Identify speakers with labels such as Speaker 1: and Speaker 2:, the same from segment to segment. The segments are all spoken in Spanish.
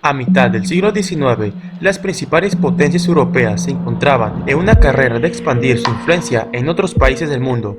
Speaker 1: A mitad del siglo XIX, las principales potencias europeas se encontraban en una carrera de expandir su influencia en otros países del mundo.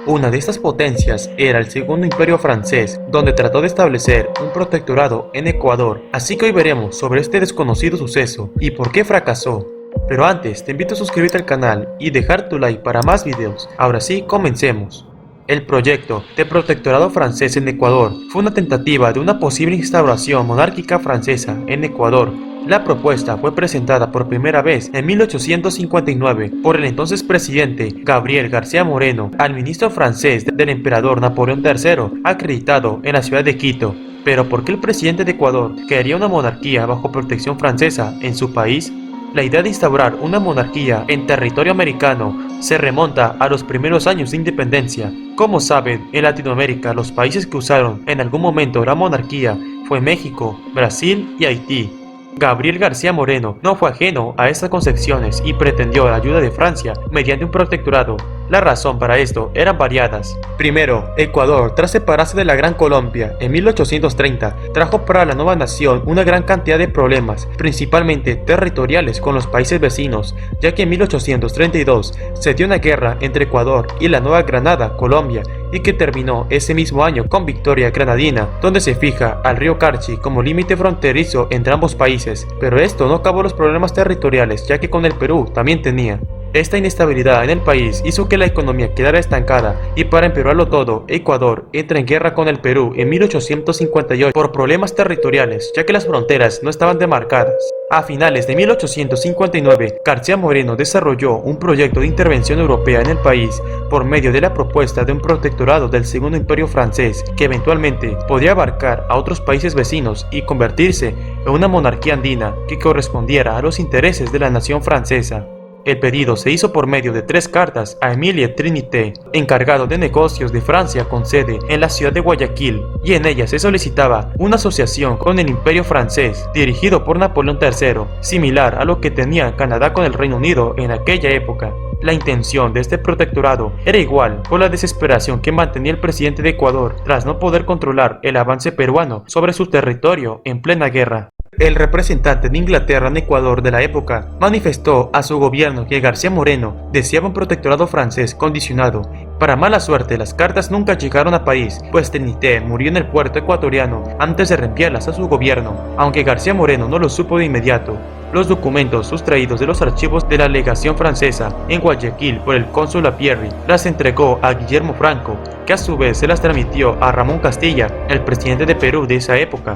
Speaker 1: Una de estas potencias era el Segundo Imperio Francés, donde trató de establecer un protectorado en Ecuador. Así que hoy veremos sobre este desconocido suceso y por qué fracasó. Pero antes, te invito a suscribirte al canal y dejar tu like para más videos. Ahora sí, comencemos. El proyecto de protectorado francés en Ecuador fue una tentativa de una posible instauración monárquica francesa en Ecuador. La propuesta fue presentada por primera vez en 1859 por el entonces presidente Gabriel García Moreno al ministro francés del emperador Napoleón III, acreditado en la ciudad de Quito. Pero ¿por qué el presidente de Ecuador quería una monarquía bajo protección francesa en su país? La idea de instaurar una monarquía en territorio americano se remonta a los primeros años de independencia. Como saben, en Latinoamérica los países que usaron en algún momento la monarquía fue México, Brasil y Haití. Gabriel García Moreno no fue ajeno a estas concepciones y pretendió la ayuda de Francia mediante un protectorado. La razón para esto eran variadas. Primero, Ecuador, tras separarse de la Gran Colombia en 1830, trajo para la nueva nación una gran cantidad de problemas, principalmente territoriales con los países vecinos, ya que en 1832 se dio una guerra entre Ecuador y la Nueva Granada, Colombia, y que terminó ese mismo año con victoria granadina, donde se fija al río Carchi como límite fronterizo entre ambos países. Pero esto no acabó los problemas territoriales, ya que con el Perú también tenía. Esta inestabilidad en el país hizo que la economía quedara estancada y para empeorarlo todo, Ecuador entra en guerra con el Perú en 1858 por problemas territoriales, ya que las fronteras no estaban demarcadas. A finales de 1859, García Moreno desarrolló un proyecto de intervención europea en el país por medio de la propuesta de un protectorado del Segundo Imperio Francés, que eventualmente podría abarcar a otros países vecinos y convertirse en una monarquía andina que correspondiera a los intereses de la nación francesa. El pedido se hizo por medio de 3 cartas a Émile Trinité, encargado de negocios de Francia con sede en la ciudad de Guayaquil, y en ella se solicitaba una asociación con el Imperio francés, dirigido por Napoleón III, similar a lo que tenía Canadá con el Reino Unido en aquella época. La intención de este protectorado era igual por la desesperación que mantenía el presidente de Ecuador tras no poder controlar el avance peruano sobre su territorio en plena guerra. El representante de Inglaterra en Ecuador de la época manifestó a su gobierno que García Moreno deseaba un protectorado francés condicionado. Para mala suerte, las cartas nunca llegaron a París, pues Trinité murió en el puerto ecuatoriano antes de reenviarlas a su gobierno, aunque García Moreno no lo supo de inmediato. Los documentos sustraídos de los archivos de la legación francesa en Guayaquil por el cónsul Lapierre las entregó a Guillermo Franco, que a su vez se las transmitió a Ramón Castilla, el presidente de Perú de esa época.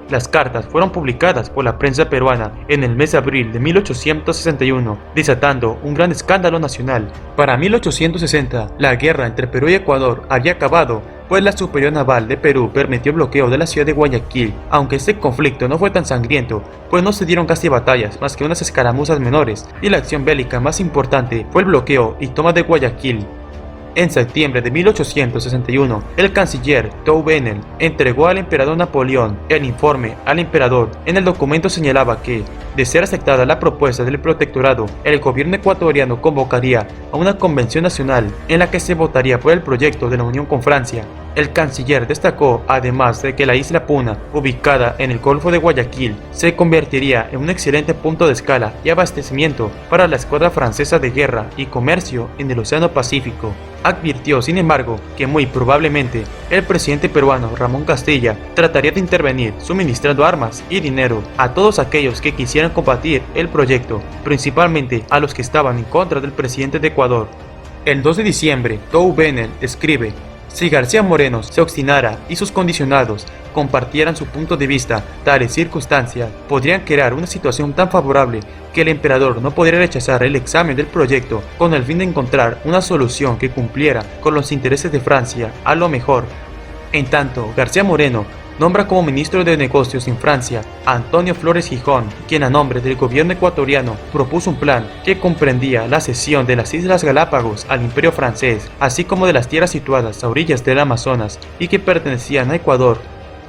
Speaker 1: Las cartas fueron publicadas por la prensa peruana en el mes de abril de 1861, desatando un gran escándalo nacional. Para 1860, la guerra entre Perú y Ecuador había acabado, pues la Superior Naval de Perú permitió el bloqueo de la ciudad de Guayaquil, aunque este conflicto no fue tan sangriento, pues no se dieron casi batallas más que unas escaramuzas menores, y la acción bélica más importante fue el bloqueo y toma de Guayaquil. En septiembre de 1861, el canciller Toubonel entregó al emperador Napoleón el informe al emperador. En el documento señalaba que, de ser aceptada la propuesta del protectorado, el gobierno ecuatoriano convocaría a una convención nacional en la que se votaría por el proyecto de la unión con Francia. El canciller destacó además de que la isla Puna, ubicada en el Golfo de Guayaquil, se convertiría en un excelente punto de escala y abastecimiento para la escuadra francesa de guerra y comercio en el Océano Pacífico. Advirtió, sin embargo, que muy probablemente el presidente peruano Ramón Castilla trataría de intervenir suministrando armas y dinero a todos aquellos que quisieran combatir el proyecto, principalmente a los que estaban en contra del presidente de Ecuador. El 2 de diciembre, Toubonel escribe: si García Moreno se obstinara y sus condicionados compartieran su punto de vista, tales circunstancias podrían crear una situación tan favorable que el emperador no podría rechazar el examen del proyecto con el fin de encontrar una solución que cumpliera con los intereses de Francia a lo mejor. En tanto, García Moreno nombra como ministro de Negocios en Francia a Antonio Flores Gijón, quien a nombre del gobierno ecuatoriano propuso un plan que comprendía la cesión de las Islas Galápagos al Imperio francés, así como de las tierras situadas a orillas del Amazonas y que pertenecían a Ecuador.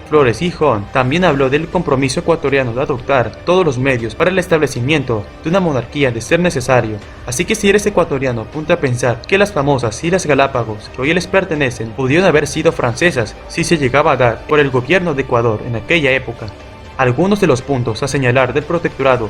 Speaker 1: Flores Gijón también habló del compromiso ecuatoriano de adoptar todos los medios para el establecimiento de una monarquía de ser necesario. Así que si eres ecuatoriano, ponte a pensar que las famosas Islas Galápagos que hoy les pertenecen pudieron haber sido francesas si se llegaba a dar por el gobierno de Ecuador en aquella época. Algunos de los puntos a señalar del protectorado.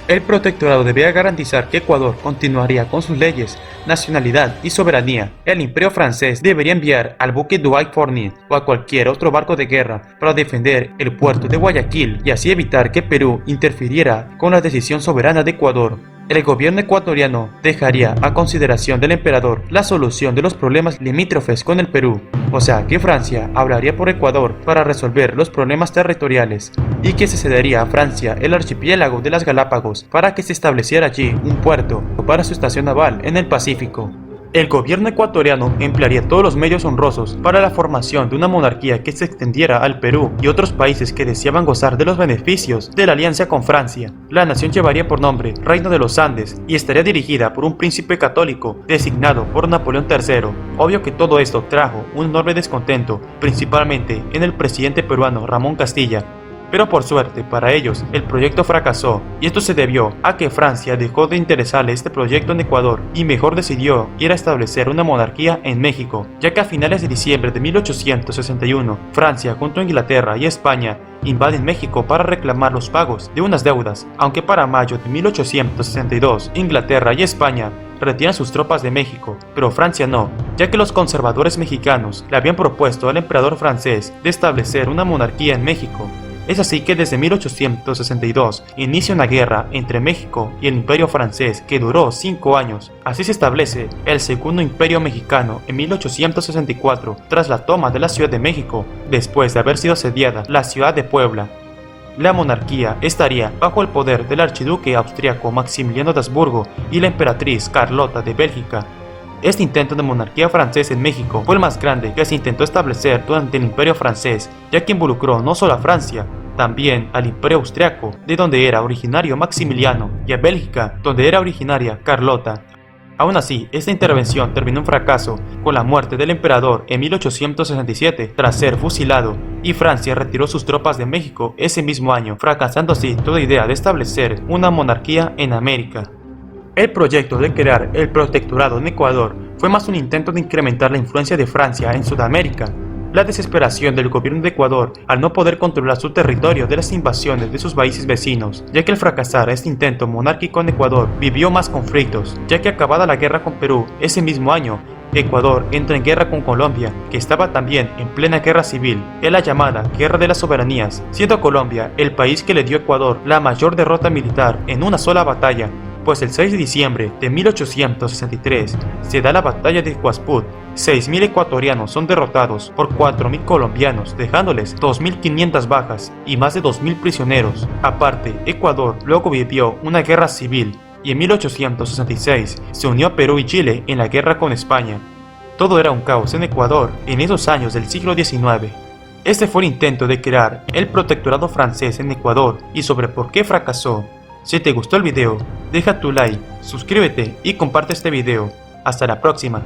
Speaker 1: El protectorado debía garantizar que Ecuador continuaría con sus leyes, nacionalidad y soberanía. El imperio francés debería enviar al buque Dwight Fournier o a cualquier otro barco de guerra para defender el puerto de Guayaquil y así evitar que Perú interfiriera con la decisión soberana de Ecuador. El gobierno ecuatoriano dejaría a consideración del emperador la solución de los problemas limítrofes con el Perú, o sea que Francia hablaría por Ecuador para resolver los problemas territoriales y que se cedería a Francia el archipiélago de las Galápagos para que se estableciera allí un puerto para su estación naval en el Pacífico. El gobierno ecuatoriano emplearía todos los medios honrosos para la formación de una monarquía que se extendiera al Perú y otros países que deseaban gozar de los beneficios de la alianza con Francia. La nación llevaría por nombre Reino de los Andes y estaría dirigida por un príncipe católico designado por Napoleón III. Obvio que todo esto trajo un enorme descontento, principalmente en el presidente peruano Ramón Castilla. Pero por suerte para ellos, el proyecto fracasó, y esto se debió a que Francia dejó de interesarle este proyecto en Ecuador y mejor decidió ir a establecer una monarquía en México, ya que a finales de diciembre de 1861, Francia junto a Inglaterra y España invaden México para reclamar los pagos de unas deudas, aunque para mayo de 1862, Inglaterra y España retiran sus tropas de México, pero Francia no, ya que los conservadores mexicanos le habían propuesto al emperador francés de establecer una monarquía en México. Es así que desde 1862 inicia una guerra entre México y el Imperio francés que duró 5 años. Así se establece el Segundo Imperio Mexicano en 1864 tras la toma de la Ciudad de México, después de haber sido asediada la ciudad de Puebla. La monarquía estaría bajo el poder del archiduque austriaco Maximiliano de Habsburgo y la emperatriz Carlota de Bélgica. Este intento de monarquía francesa en México fue el más grande que se intentó establecer durante el Imperio francés, ya que involucró no solo a Francia, también al Imperio austriaco, de donde era originario Maximiliano, y a Bélgica, donde era originaria Carlota. Aún así, esta intervención terminó en fracaso, con la muerte del emperador en 1867 tras ser fusilado, y Francia retiró sus tropas de México ese mismo año, fracasando así toda idea de establecer una monarquía en América. El proyecto de crear el protectorado en Ecuador fue más un intento de incrementar la influencia de Francia en Sudamérica. La desesperación del gobierno de Ecuador al no poder controlar su territorio de las invasiones de sus países vecinos, ya que al fracasar este intento monárquico en Ecuador vivió más conflictos, ya que acabada la guerra con Perú ese mismo año, Ecuador entra en guerra con Colombia, que estaba también en plena guerra civil, en la llamada Guerra de las Soberanías, siendo Colombia el país que le dio a Ecuador la mayor derrota militar en una sola batalla, pues el 6 de diciembre de 1863 se da la batalla de Huasput. 6.000 ecuatorianos son derrotados por 4.000 colombianos, dejándoles 2.500 bajas y más de 2.000 prisioneros. Aparte, Ecuador luego vivió una guerra civil y en 1866 se unió a Perú y Chile en la guerra con España. Todo era un caos en Ecuador en esos años del siglo XIX. Este fue el intento de crear el protectorado francés en Ecuador y sobre por qué fracasó. Si te gustó el video, deja tu like, suscríbete y comparte este video. Hasta la próxima.